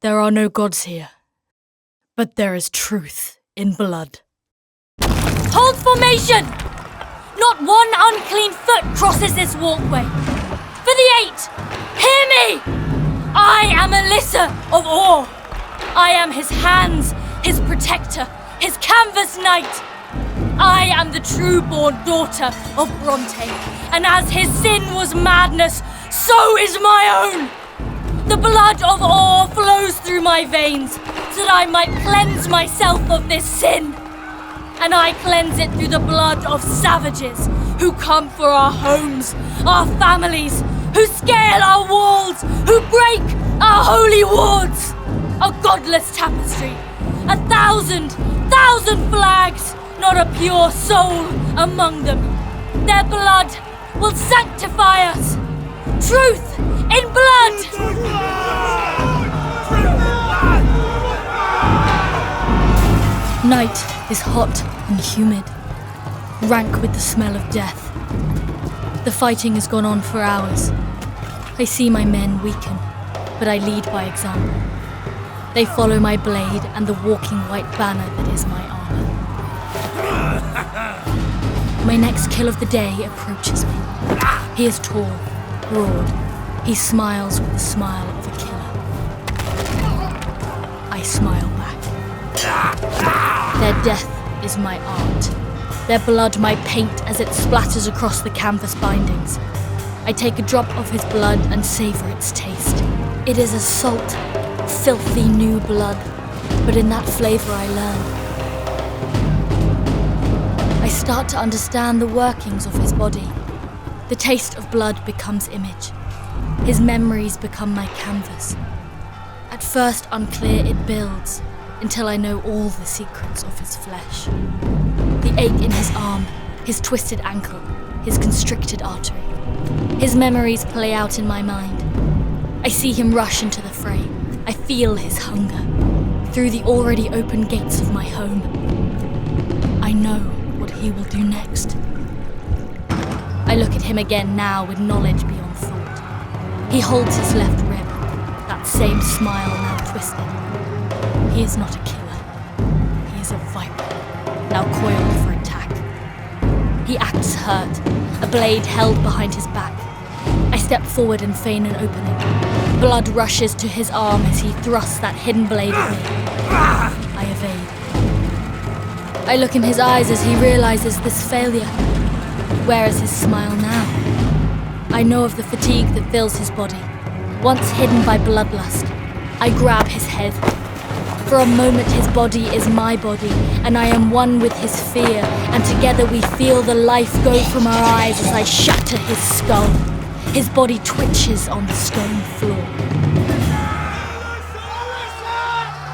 There are no gods here, but there is truth in blood. Hold formation! Not one unclean foot crosses this walkway. For the 8, hear me! I am Alyssa of Orr. I am his hands, his protector, his canvas knight. I am the true-born daughter of Bronte, and as his sin was madness, so is my own. The blood of Orr flows through my veins, so that I might cleanse myself of this sin. And I cleanse it through the blood of savages who come for our homes, our families, who scale our walls, who break our holy wards. A godless tapestry, 1,000 flags, not a pure soul among them. Their blood will sanctify us. Truth in blood! Night is hot and humid, rank with the smell of death. The fighting has gone on for hours. I see my men weaken, but I lead by example. They follow my blade and the walking white banner that is my armor. My next kill of the day approaches me. He is tall, broad. He smiles with the smile of a killer. I smile back. Their death is my art. Their blood my paint as it splatters across the canvas bindings. I take a drop of his blood and savor its taste. It is a salt, filthy new blood, but in that flavor I learn. I start to understand the workings of his body. The taste of blood becomes image. His memories become my canvas. At first unclear, it builds, until I know all the secrets of his flesh. The ache in his arm, his twisted ankle, his constricted artery. His memories play out in my mind. I see him rush into the fray. I feel his hunger. Through the already open gates of my home. I know what he will do next. I look at him again now with knowledge beyond thought. He holds his left rib, that same smile now twisted. He is not a killer. He is a viper, now coiled for attack. He acts hurt, a blade held behind his back. I step forward and feign an opening. Blood rushes to his arm as he thrusts that hidden blade at me. I evade. I look in his eyes as he realizes this failure. Where is his smile now? I know of the fatigue that fills his body. Once hidden by bloodlust, I grab his head. For a moment his body is my body, and I am one with his fear, and together we feel the life go from our eyes as I shatter his skull. His body twitches on the stone floor.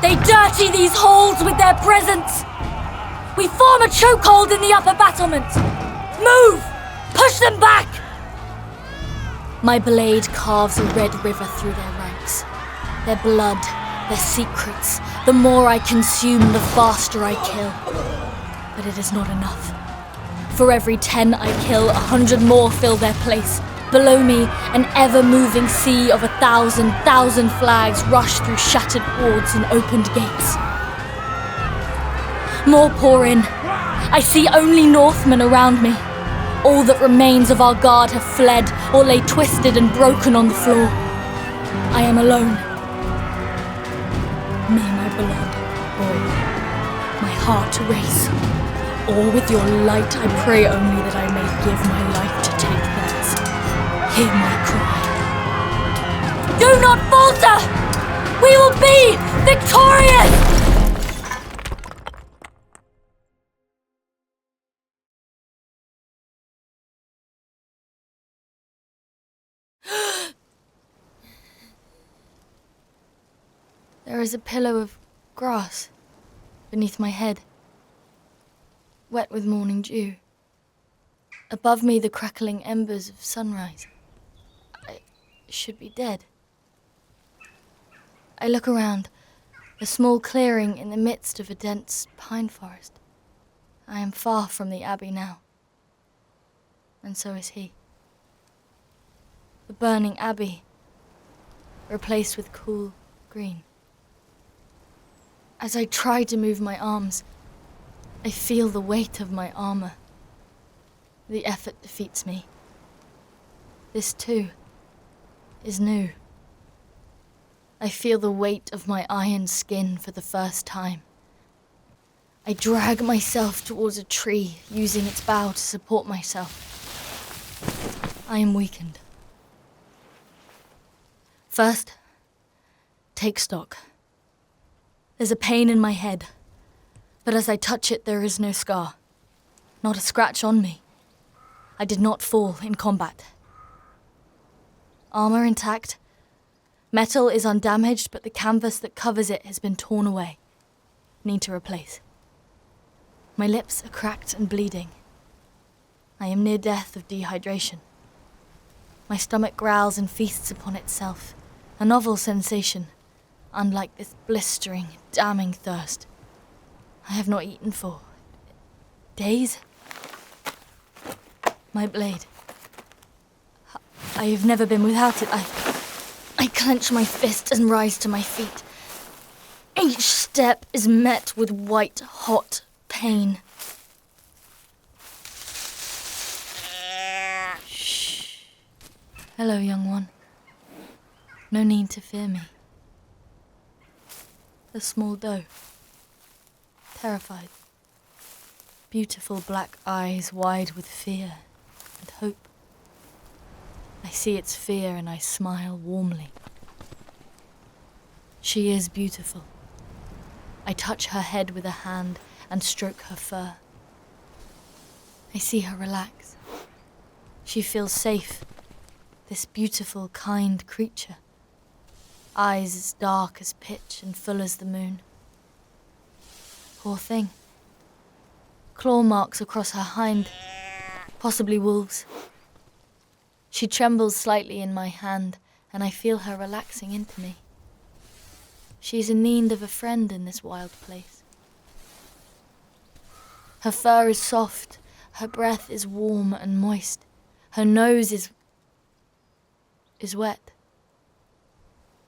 They dirty these halls with their presence. We form a chokehold in the upper battlements. Move! Push them back! My blade carves a red river through their ranks. Their blood, their secrets. The more I consume, the faster I kill. But it is not enough. For every 10 I kill, 100 more fill their place. Below me, an ever-moving sea of 1,000 flags rush through shattered boards and opened gates. More pour in. I see only Northmen around me. All that remains of our guard have fled or lay twisted and broken on the floor. I am alone. May my blood boil, my heart race. Or with your light I pray only that I may give my life to take theirs. Hear my cry. Do not falter! We will be victorious! There is a pillow of grass beneath my head, wet with morning dew. Above me, the crackling embers of sunrise. I should be dead. I look around, a small clearing in the midst of a dense pine forest. I am far from the abbey now, and so is he. The burning abbey, replaced with cool green. As I try to move my arms, I feel the weight of my armor. The effort defeats me. This, too, is new. I feel the weight of my iron skin for the first time. I drag myself towards a tree, using its bough to support myself. I am weakened. First, take stock. There's a pain in my head, but as I touch it, there is no scar. Not a scratch on me. I did not fall in combat. Armor intact. Metal is undamaged, but the canvas that covers it has been torn away. Need to replace. My lips are cracked and bleeding. I am near death of dehydration. My stomach growls and feasts upon itself, a novel sensation, unlike this blistering, damning thirst. I have not eaten for days. My blade. I have never been without it. I clench my fist and rise to my feet. Each step is met with white-hot pain. Shh. Hello, young one. No need to fear me. The small doe. Terrified. Beautiful black eyes wide with fear and hope. I see its fear and I smile warmly. She is beautiful. I touch her head with a hand and stroke her fur. I see her relax. She feels safe, this beautiful, kind creature. Eyes as dark as pitch and full as the moon. Poor thing. Claw marks across her hind, possibly wolves. She trembles slightly in my hand, and I feel her relaxing into me. She's in need of a friend in this wild place. Her fur is soft, her breath is warm and moist, her nose is wet.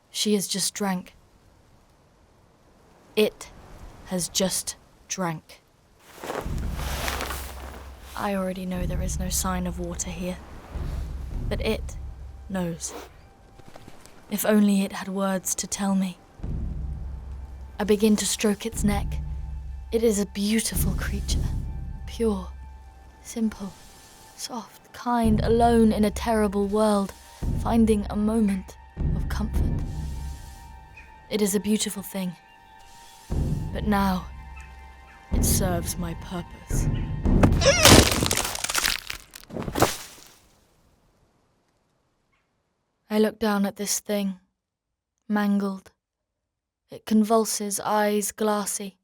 She has just drank. It has just drank. I already know there is no sign of water here, but it knows. If only it had words to tell me. I begin to stroke its neck. It is a beautiful creature, pure, simple, soft, kind, alone in a terrible world, finding a moment of comfort. It is a beautiful thing, but now it serves my purpose. I look down at this thing, mangled. It convulses, eyes glassy.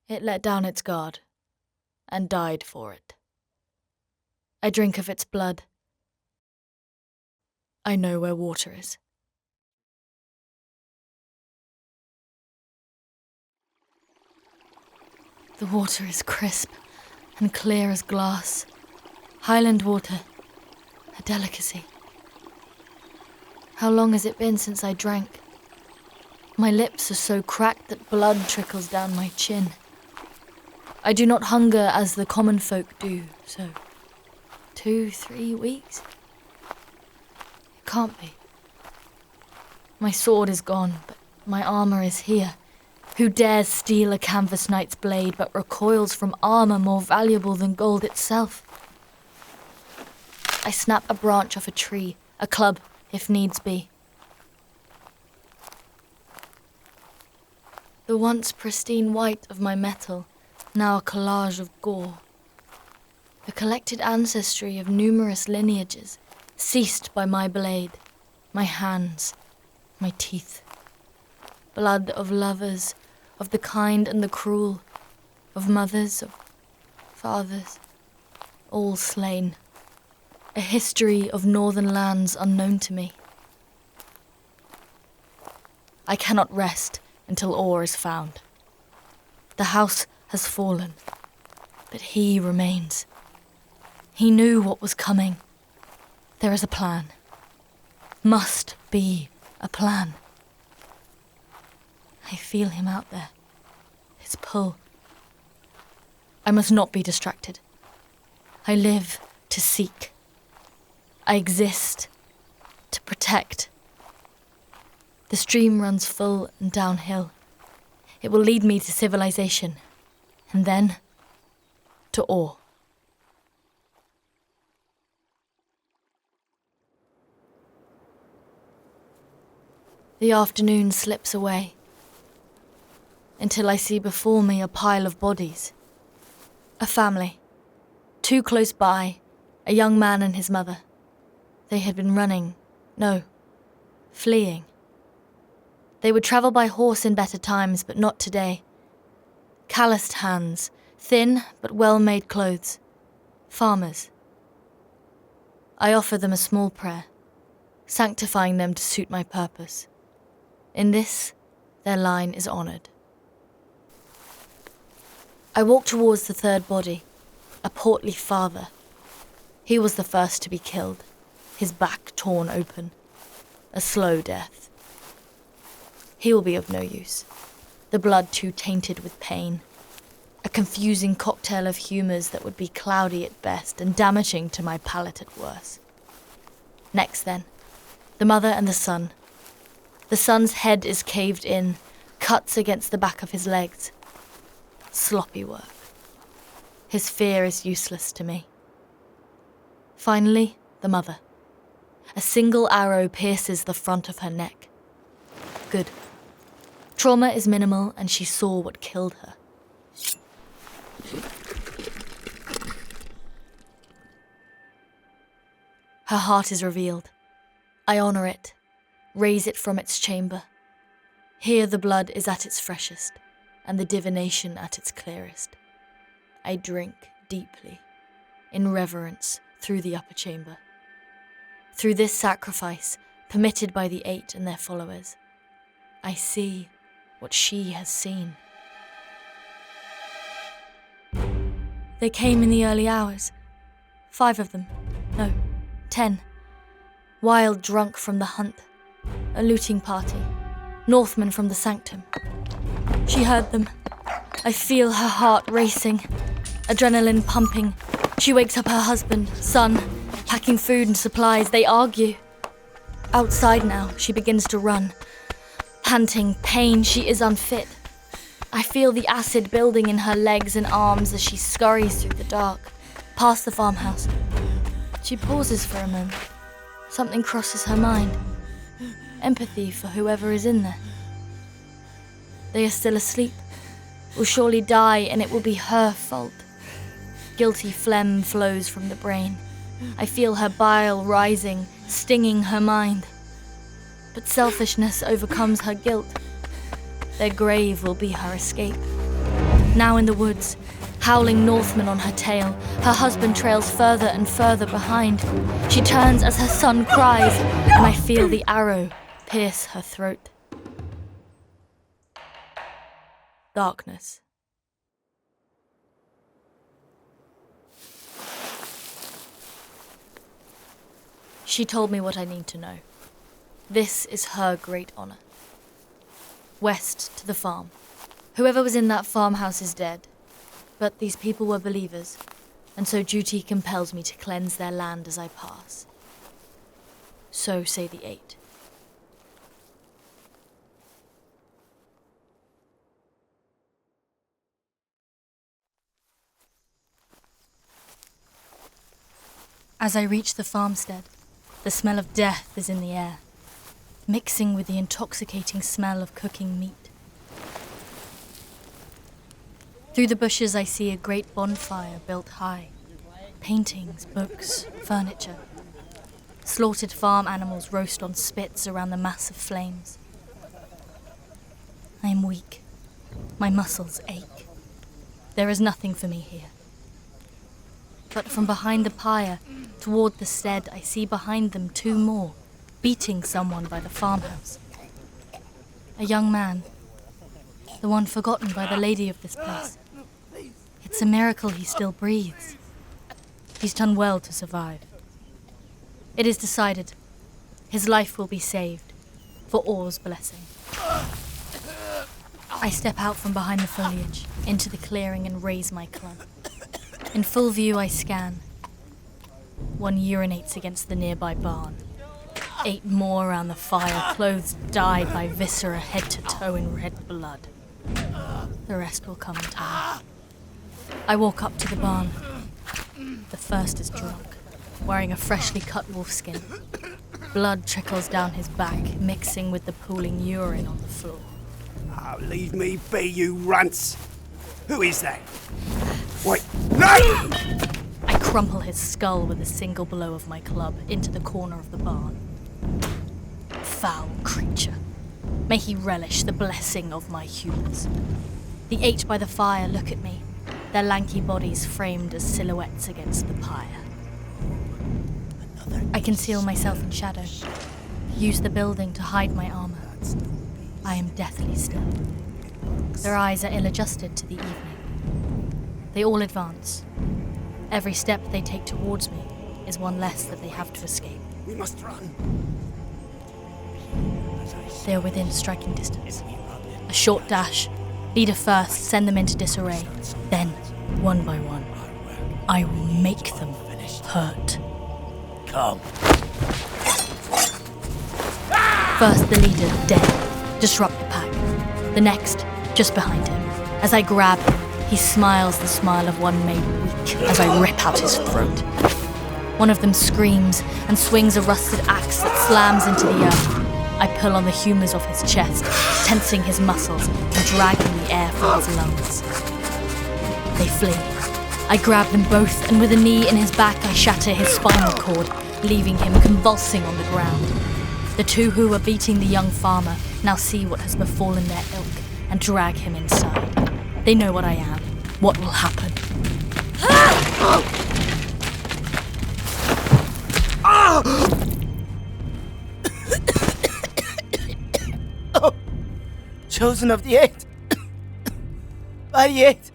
It let down its guard and died for it. I drink of its blood. I know where water is. The water is crisp and clear as glass. Highland water, a delicacy. How long has it been since I drank? My lips are so cracked that blood trickles down my chin. I do not hunger as the common folk do, so 2-3 weeks? It can't be. My sword is gone, but my armour is here. Who dares steal a canvas knight's blade but recoils from armour more valuable than gold itself? I snap a branch off a tree, a club, if needs be. The once pristine white of my metal, now a collage of gore. The collected ancestry of numerous lineages, ceased by my blade, my hands, my teeth. Blood of lovers, of the kind and the cruel, of mothers, of fathers, all slain. A history of northern lands unknown to me. I cannot rest until Orr is found. The house has fallen, but he remains. He knew what was coming. There is a plan. Must be a plan. I I feel him out there. His pull. I must not be distracted. I live to seek. I exist to protect. The stream runs full and downhill. It will lead me to civilization, and then to Orr. The afternoon slips away, until I see before me a pile of bodies. A family. Two close by, a young man and his mother. They had been fleeing. They would travel by horse in better times, but not today. Calloused hands, thin but well-made clothes. Farmers. I offer them a small prayer, sanctifying them to suit my purpose. In this, their line is honoured. I walk towards the third body, a portly father. He was the first to be killed, his back torn open. A slow death. He will be of no use, the blood too tainted with pain. A confusing cocktail of humours that would be cloudy at best and damaging to my palate at worst. Next then, the mother and the son. The son's head is caved in, cuts against the back of his legs. Sloppy work. His fear is useless to me. Finally, the mother. A single arrow pierces the front of her neck. Good. Trauma is minimal and she saw what killed her. Her heart is revealed. I honour it, raise it from its chamber. Here the blood is at its freshest, and the divination at its clearest. I drink deeply, in reverence, through the upper chamber. Through this sacrifice, permitted by the 8 and their followers, I see what she has seen. They came in the early hours. 5 of them. No, 10. Wild drunk from the hunt. A looting party. Northman from the sanctum. She heard them. I feel her heart racing. Adrenaline pumping. She wakes up her husband, son, packing food and supplies. They argue. Outside now, she begins to run. Panting, pain, she is unfit. I feel the acid building in her legs and arms as she scurries through the dark, past the farmhouse. She pauses for a moment. Something crosses her mind. Empathy for whoever is in there. They are still asleep, will surely die, and it will be her fault. Guilty phlegm flows from the brain. I feel her bile rising, stinging her mind. But selfishness overcomes her guilt. Their grave will be her escape. Now in the woods, howling Northman on her tail, her husband trails further and further behind. She turns as her son cries, and I feel the arrow pierce her throat. Darkness. She told me what I need to know. This is her great honour. West to the farm. Whoever was in that farmhouse is dead. But these people were believers, and so duty compels me to cleanse their land as I pass. So say the 8. As I reach the farmstead, the smell of death is in the air, mixing with the intoxicating smell of cooking meat. Through the bushes I see a great bonfire built high. Paintings, books, furniture. Slaughtered farm animals roast on spits around the mass of flames. I am weak. My muscles ache. There is nothing for me here. But from behind the pyre, toward the stead, I see behind them 2 more, beating someone by the farmhouse. A young man, the one forgotten by the lady of this place. It's a miracle he still breathes. He's done well to survive. It is decided. His life will be saved, for Orr's blessing. I step out from behind the foliage, into the clearing and raise my club. In full view, I scan. One urinates against the nearby barn. 8 more around the fire, clothes dyed by viscera head to toe in red blood. The rest will come in time. I walk up to the barn. The first is drunk, wearing a freshly cut wolfskin. Blood trickles down his back, mixing with the pooling urine on the floor. Oh, leave me be, you runts! Who is that? Wait, no! I crumple his skull with a single blow of my club into the corner of the barn. Foul creature. May he relish the blessing of my humans. The 8 by the fire look at me, their lanky bodies framed as silhouettes against the pyre. I conceal myself in shadow, use the building to hide my armor. I am deathly still. Their eyes are ill-adjusted to the evening. They all advance. Every step they take towards me is one less that they have to escape. We must run. They are within striking distance. A short dash. Leader first, send them into disarray. Then, one by one, I will make them hurt. Come. First the leader, dead. Disrupt the pack. The next, just behind him. As I grab him, he smiles the smile of one made weak as I rip out his throat. One of them screams and swings a rusted axe that slams into the earth. I pull on the humours of his chest, tensing his muscles and dragging the air from his lungs. They flee. I grab them both, and with a knee in his back, I shatter his spinal cord, leaving him convulsing on the ground. The 2 who were beating the young farmer now see what has befallen their ilk and drag him inside. They know what I am, what will happen. Oh, chosen of the 8. By the 8,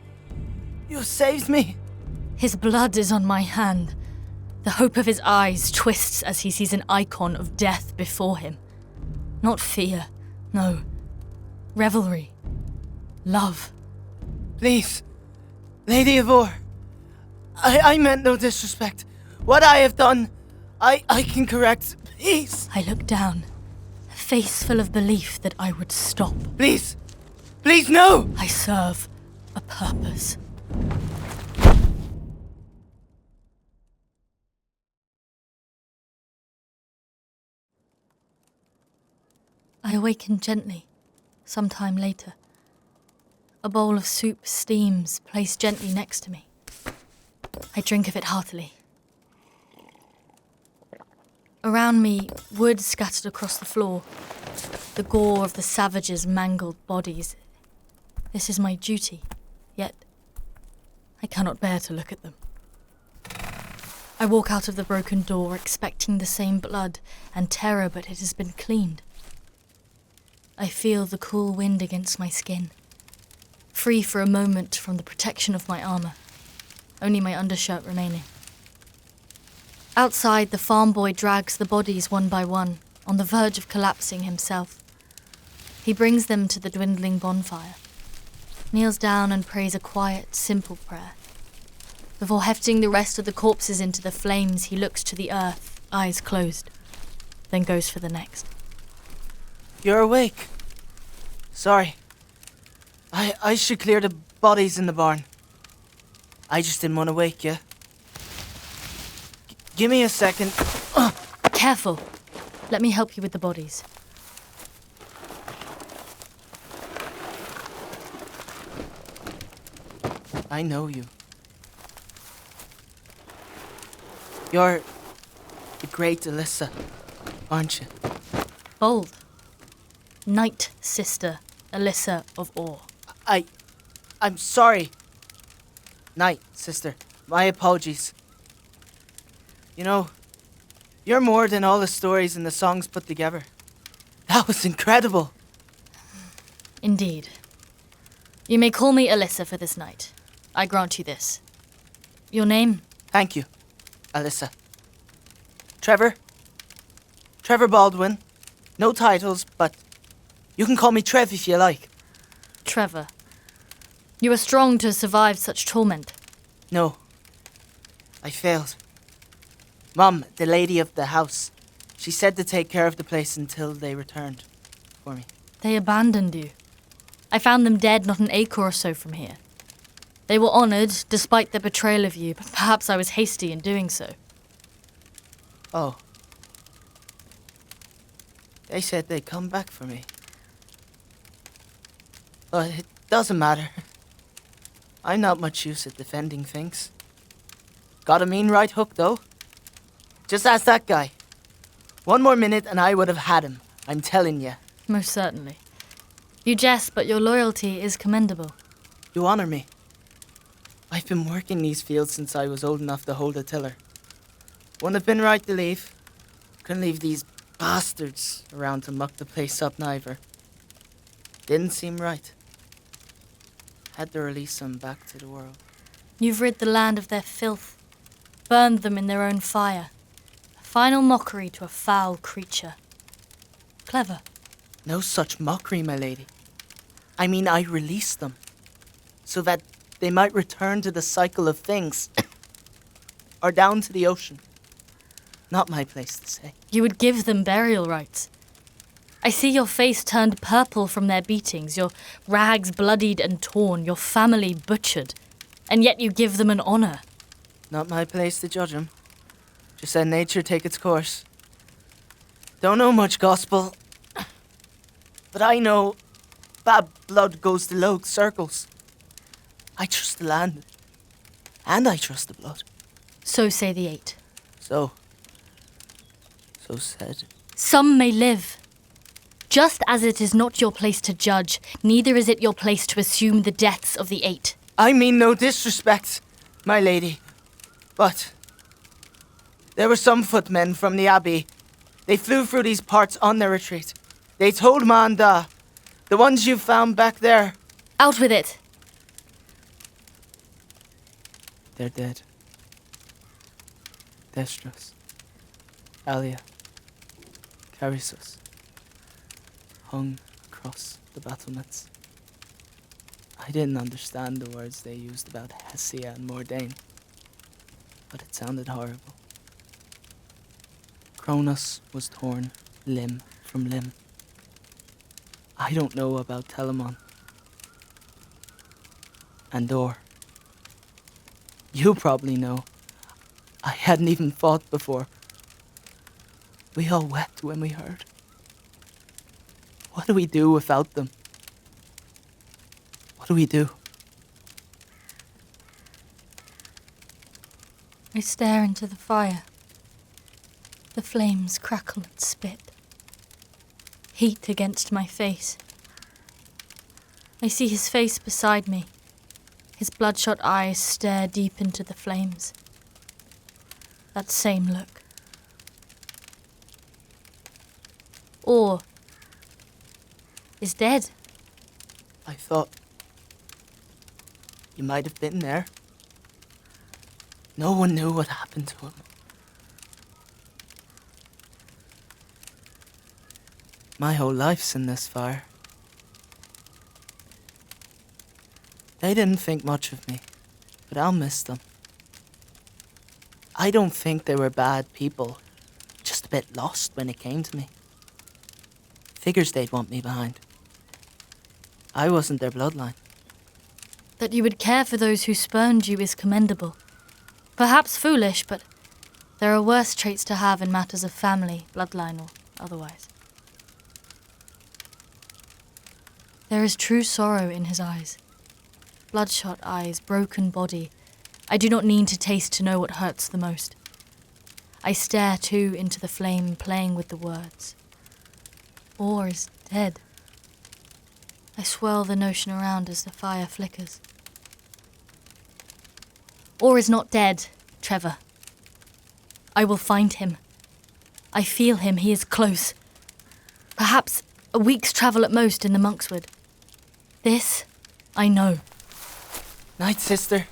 you saved me. His blood is on my hand. The hope of his eyes twists as he sees an icon of death before him. Not fear, no. Revelry. Love. Please, Lady of Orr. I meant no disrespect. What I have done, I can correct. Please. I look down, a face full of belief that I would stop. Please. Please, no! I serve a purpose. I awaken gently, some time later. A bowl of soup steams, placed gently next to me. I drink of it heartily. Around me, wood scattered across the floor. The gore of the savages' mangled bodies. This is my duty, yet I cannot bear to look at them. I walk out of the broken door, expecting the same blood and terror, but it has been cleaned. I feel the cool wind against my skin, free for a moment from the protection of my armor, only my undershirt remaining. Outside, the farm boy drags the bodies one by one, on the verge of collapsing himself. He brings them to the dwindling bonfire, kneels down and prays a quiet, simple prayer. Before hefting the rest of the corpses into the flames, he looks to the earth, eyes closed, then goes for the next. You're awake. Sorry. I should clear the bodies in the barn. I just didn't want to wake you. Give me a second. Careful. Let me help you with the bodies. I know you. You're the great Alyssa, aren't you? Bold. Night Sister Alyssa of Orr. I'm sorry. Night, sister. My apologies. You know, you're more than all the stories and the songs put together. That was incredible. Indeed. You may call me Alyssa for this night. I grant you this. Your name? Thank you, Alyssa. Trevor? Trevor Baldwin. No titles, but you can call me Trev if you like. Trevor. You are strong to survive such torment. No. I failed. Mom, the lady of the house, she said to take care of the place until they returned for me. They abandoned you. I found them dead not an acre or so from here. They were honoured, despite their betrayal of you, but perhaps I was hasty in doing so. Oh. They said they'd come back for me. But it doesn't matter. I'm not much use at defending things. Got a mean right hook, though. Just ask that guy. One more minute and I would have had him, I'm telling you. Most certainly. You jest, but your loyalty is commendable. You honour me. I've been working these fields since I was old enough to hold a tiller. Wouldn't have been right to leave. Couldn't leave these bastards around to muck the place up neither. Didn't seem right. Had to release them back to the world. You've rid the land of their filth, burned them in their own fire. A final mockery to a foul creature. Clever. No such mockery, my lady. I mean, I released them, so that they might return to the cycle of things, or down to the ocean. Not my place to say. You would give them burial rites. I see your face turned purple from their beatings, your rags bloodied and torn, your family butchered, and yet you give them an honour. Not my place to judge 'em. Just let nature take its course. Don't know much gospel, but I know bad blood goes to low circles. I trust the land, and I trust the blood. So say the Eight. So said. Some may live. Just as it is not your place to judge, neither is it your place to assume the deaths of the Eight. I mean no disrespect, my lady, but there were some footmen from the Abbey. They flew through these parts on their retreat. They told Manda, the ones you found back there. Out with it. They're dead. Destros, Alia, Carissus, hung across the battlements. I didn't understand the words they used about Hessia and Mordain, but it sounded horrible. Cronus was torn limb from limb. I don't know about Telamon. And Orr. You probably know. I hadn't even fought before. We all wept when we heard. What do we do without them? What do we do? I stare into the fire. The flames crackle and spit. Heat against my face. I see his face beside me. His bloodshot eyes stare deep into the flames. That same look. Orr is dead. I thought you might have been there. No one knew what happened to him. My whole life's in this fire. They didn't think much of me, but I'll miss them. I don't think they were bad people, just a bit lost when it came to me. Figures they'd want me behind. I wasn't their bloodline. That you would care for those who spurned you is commendable. Perhaps foolish, but there are worse traits to have in matters of family, bloodline, or otherwise. There is true sorrow in his eyes. Bloodshot eyes, broken body. I do not need to taste to know what hurts the most. I stare too into the flame, playing with the words. Orr is dead. I swirl the notion around as the fire flickers. Orr is not dead, Trevor. I will find him. I feel him, he is close. Perhaps a week's travel at most in the Monkswood. This, I know. Night, sister.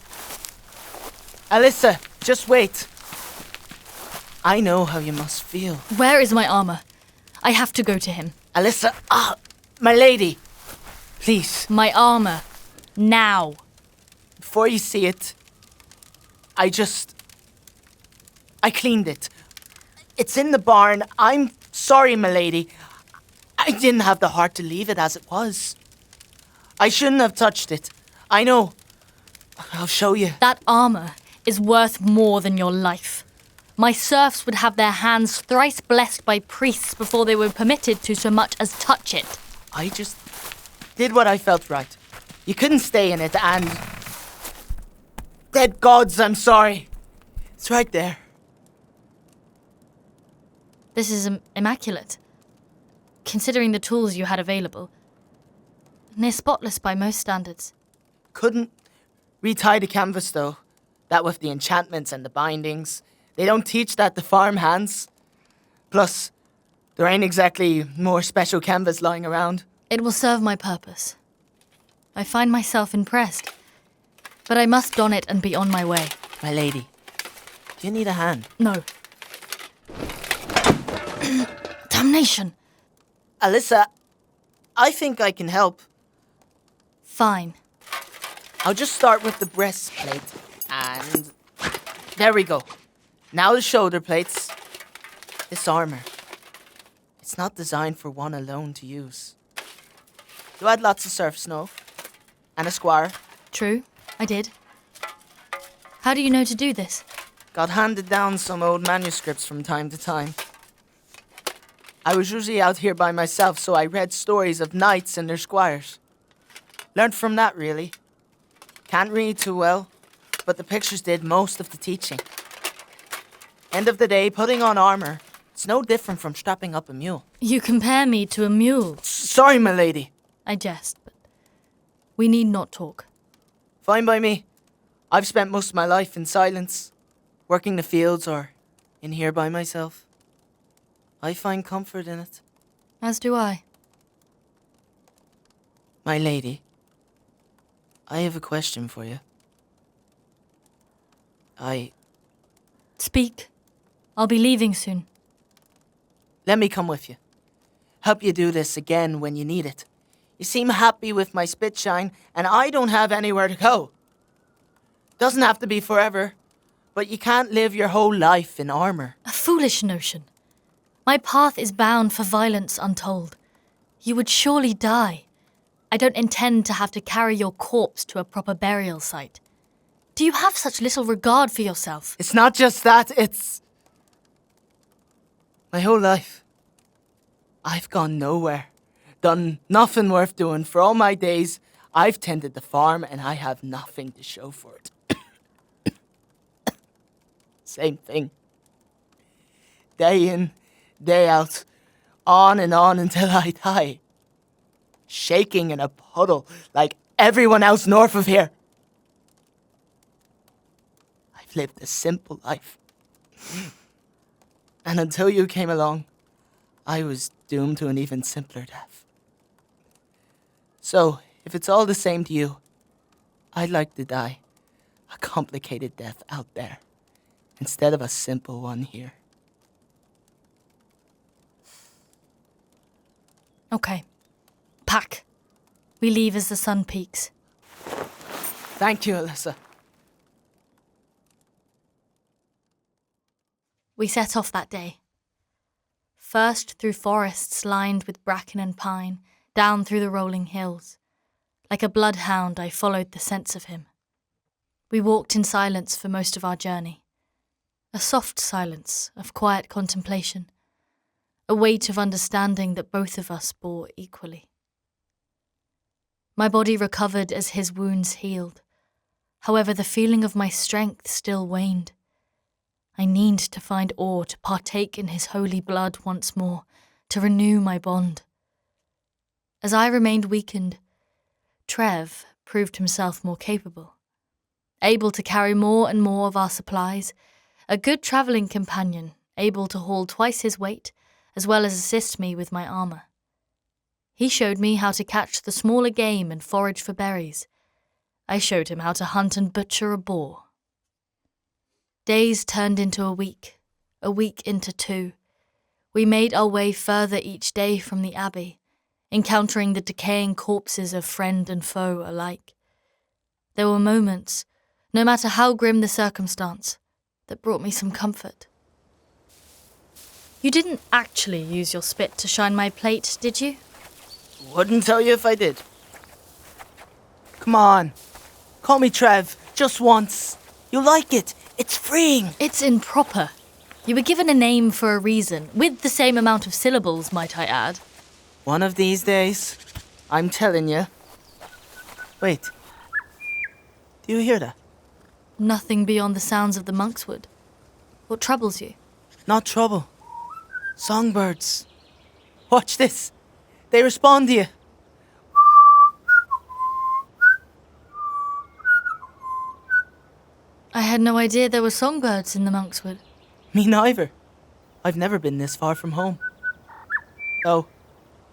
Alyssa, just wait. I know how you must feel. Where is my armor? I have to go to him. Alyssa, my lady. Please, My armor. Now. before you see it, I cleaned it. It's in the barn. I'm sorry, milady. I didn't have the heart to leave it as it was. I shouldn't have touched it. I know. I'll show you. That armor is worth more than your life. My serfs would have their hands thrice blessed by priests before they were permitted to so much as touch it. I just did what I felt right. You couldn't stay in it and... Dead gods, I'm sorry. It's right there. This is immaculate, considering the tools you had available. Near spotless by most standards. Couldn't retie the canvas, though. That with the enchantments and the bindings. They don't teach that to farm hands. Plus, there ain't exactly more special canvas lying around. It will serve my purpose. I find myself impressed, but I must don it and be on my way. My lady, do you need a hand? No. Damnation! Alyssa, I think I can help. Fine. I'll just start with the breastplate, and... There we go. Now the shoulder plates. This armor. It's not designed for one alone to use. You had lots of surf snow. And a squire. True, I did. How do you know to do this? Got handed down some old manuscripts from time to time. I was usually out here by myself, so I read stories of knights and their squires. Learned from that, really. Can't read too well, but the pictures did most of the teaching. End of the day, putting on armor, it's no different from strapping up a mule. You compare me to a mule. Sorry, my lady. I jest, but we need not talk. Fine by me. I've spent most of my life in silence, working the fields or in here by myself. I find comfort in it. As do I. My lady, I have a question for you. Speak. I'll be leaving soon. Let me come with you. Help you do this again when you need it. You seem happy with my spitshine, and I don't have anywhere to go. Doesn't have to be forever, but you can't live your whole life in armor. A foolish notion. My path is bound for violence untold. You would surely die. I don't intend to have to carry your corpse to a proper burial site. Do you have such little regard for yourself? It's not just that, it's... my whole life. I've gone nowhere. Done nothing worth doing. For all my days, I've tended the farm and I have nothing to show for it. Same thing. Day in, day out, on and on until I die. Shaking in a puddle like everyone else north of here. I've lived a simple life. And until you came along, I was doomed to an even simpler death. So, if it's all the same to you, I'd like to die a complicated death out there, instead of a simple one here. Okay. Pack. We leave as the sun peaks. Thank you, Alyssa. We set off that day. First through forests lined with bracken and pine, down through the rolling hills. Like a bloodhound, I followed the scents of him. We walked in silence for most of our journey. A soft silence of quiet contemplation. A weight of understanding that both of us bore equally. My body recovered as his wounds healed. However, the feeling of my strength still waned. I needed to find Orr to partake in his holy blood once more, to renew my bond. As I remained weakened, Trev proved himself more capable. Able to carry more and more of our supplies, a good travelling companion, able to haul twice his weight, as well as assist me with my armour. He showed me how to catch the smaller game and forage for berries. I showed him how to hunt and butcher a boar. Days turned into a week into two. We made our way further each day from the abbey, encountering the decaying corpses of friend and foe alike. There were moments, no matter how grim the circumstance, that brought me some comfort. You didn't actually use your spit to shine my plate, did you? Wouldn't tell you if I did. Come on. Call me Trev, just once. You'll like it. It's freeing. It's improper. You were given a name for a reason, with the same amount of syllables, might I add. One of these days, I'm telling you. Wait. Do you hear that? Nothing beyond the sounds of the monkswood. What troubles you? Not trouble. Songbirds. Watch this. They respond to you. I had no idea there were songbirds in the monkswood. Me neither. I've never been this far from home. Though,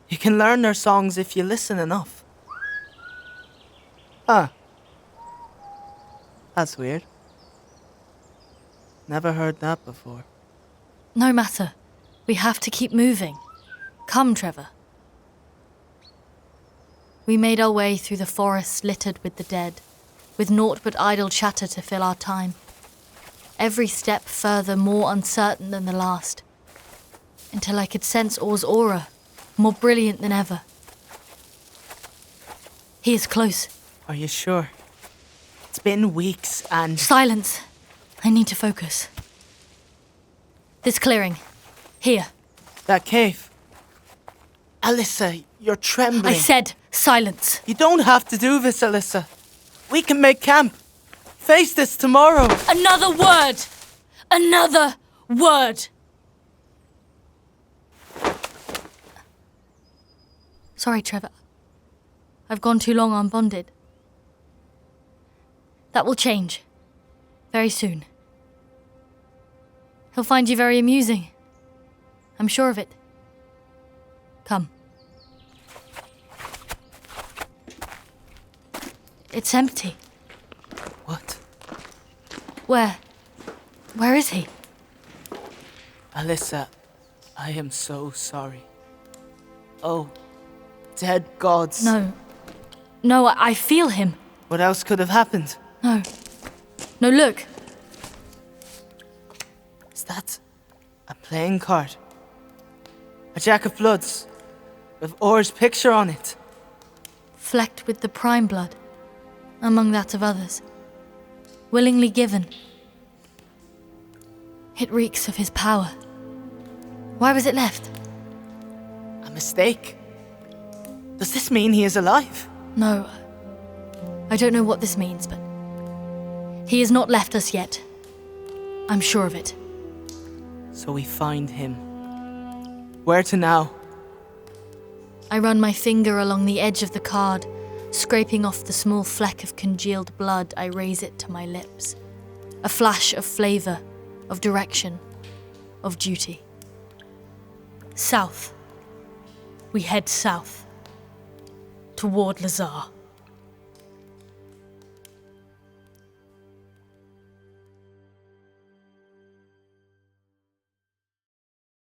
you can learn their songs if you listen enough. Huh. That's weird. Never heard that before. No matter. We have to keep moving. Come, Trevor. We made our way through the forest littered with the dead, with naught but idle chatter to fill our time. Every step further more uncertain than the last, until I could sense Orr's aura, more brilliant than ever. He is close. Are you sure? It's been weeks and... Silence. I need to focus. This clearing. Here. That cave. Alyssa, you're trembling. I said silence. You don't have to do this, Alyssa. We can make camp. Face this tomorrow. Another word! Another word! Sorry, Trevor. I've gone too long unbonded. That will change. Very soon. He'll find you very amusing. I'm sure of it. Come. It's empty. What? Where? Where is he? Alyssa, I am so sorry. Oh, dead gods. No. No, I feel him. What else could have happened? No. No, look. Is that a playing card? A Jack of Bloods with Orr's picture on it. Flecked with the prime blood, among that of others. Willingly given. It reeks of his power. Why was it left? A mistake? Does this mean he is alive? No. I don't know what this means, but he has not left us yet. I'm sure of it. So we find him. Where to now? I run my finger along the edge of the card, scraping off the small fleck of congealed blood. I raise it to my lips. A flash of flavour, of direction, of duty. South. We head south. Toward Lazar.